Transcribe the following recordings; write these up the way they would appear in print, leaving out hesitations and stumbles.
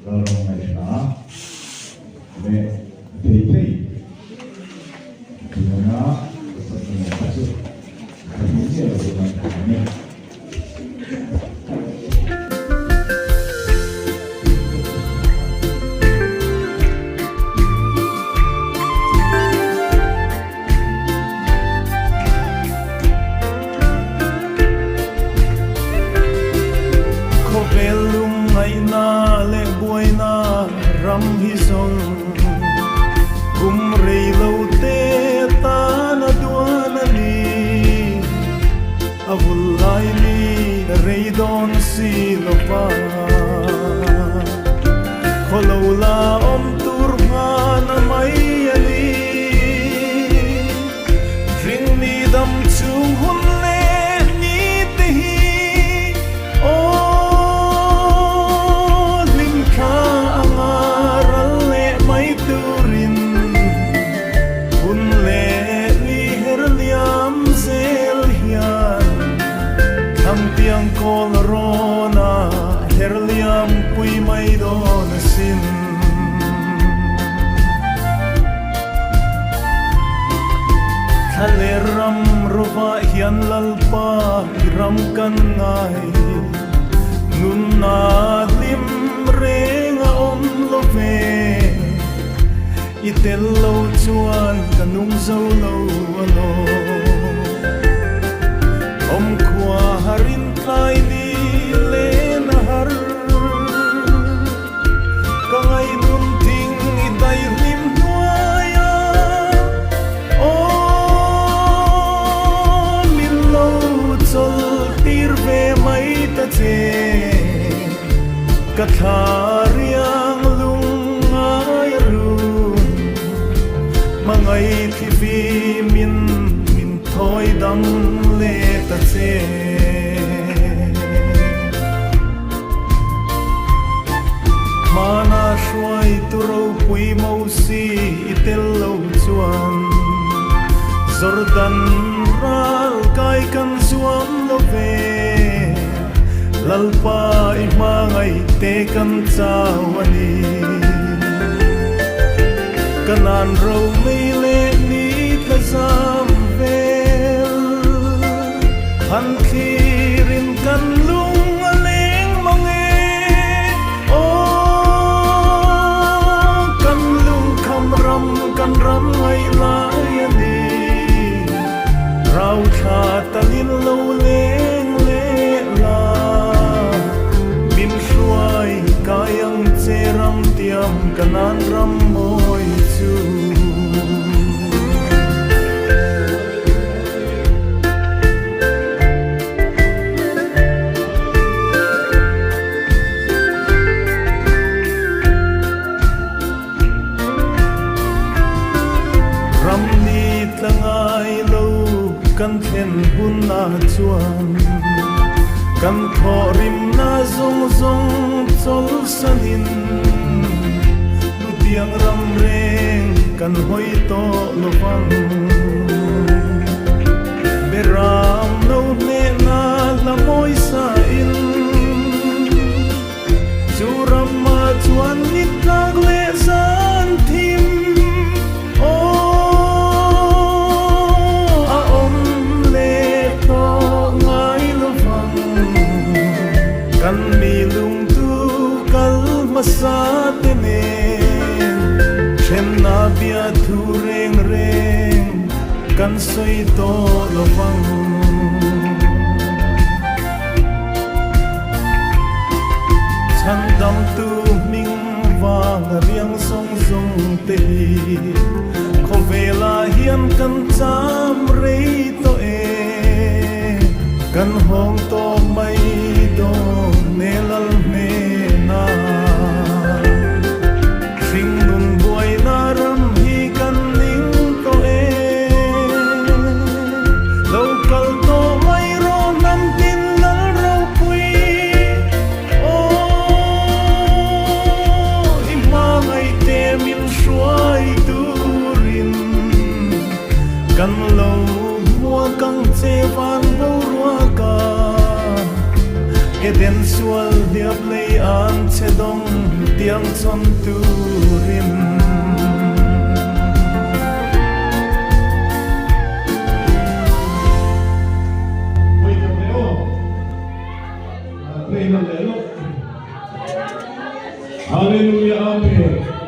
rong mai na me thei thei na sa na chu ni che lo na ne ram hi song kum rei lo te ta na duana ni avul lai ni rei don si lo pa kholo la om tur na mai ali ring ni dam chung hun le ni te hi o tiang kol rona herliam pui mai don sin khale ram ruwa hian lalpa ram kan ngai nun na lim renga om lo ve itel lo chuan kanung zo lo alo om khwa harin tlai ni le na har ka ngai nun ting i dai lim nuaya o min lo chol tir ve mai ta che ka thariang lung ai ru mangai thi vi min thoi dam le ta che mana shwai tu ro pui mau si itel lo chuan zordan ral kai kan zuam lo ve lalpa i mangai te kan chawani kanan ro mei le ni tlazam han khirin kan lung aleng mange o kan lung kham ram kan ram ngai lai ani rau tha talin lo leng le la min shuai kayang che ram tiam kanan ram moi chu kan then hun na chuan kan tho rim na zong zong chol sanin lu tiang ram reng kan hoi to lo wang beram no ne na la moi sa in churam ma chuan nit lag le san thim kan mi lung tu kal masate ne chen na bia thu reng reng kan soi to lo wang chan dam tu ming wang riang song song te kho vela hian kan cham rei to e kan hong to mai do nelal me na sing nun boy na ram hi kan ning to e local to mai ro nam tin nal ro pui o ima ngai te min shuai turin kan lo mua kang che van bo ruwa ka eden sual diap lei an che dong tiếng son tu rim Hallelujah, amen.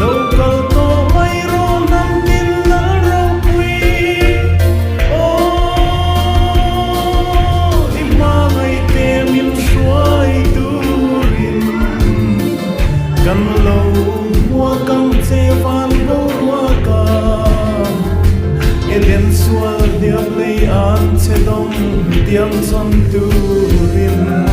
Local dom tiang son tu rin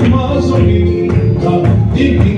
masuk di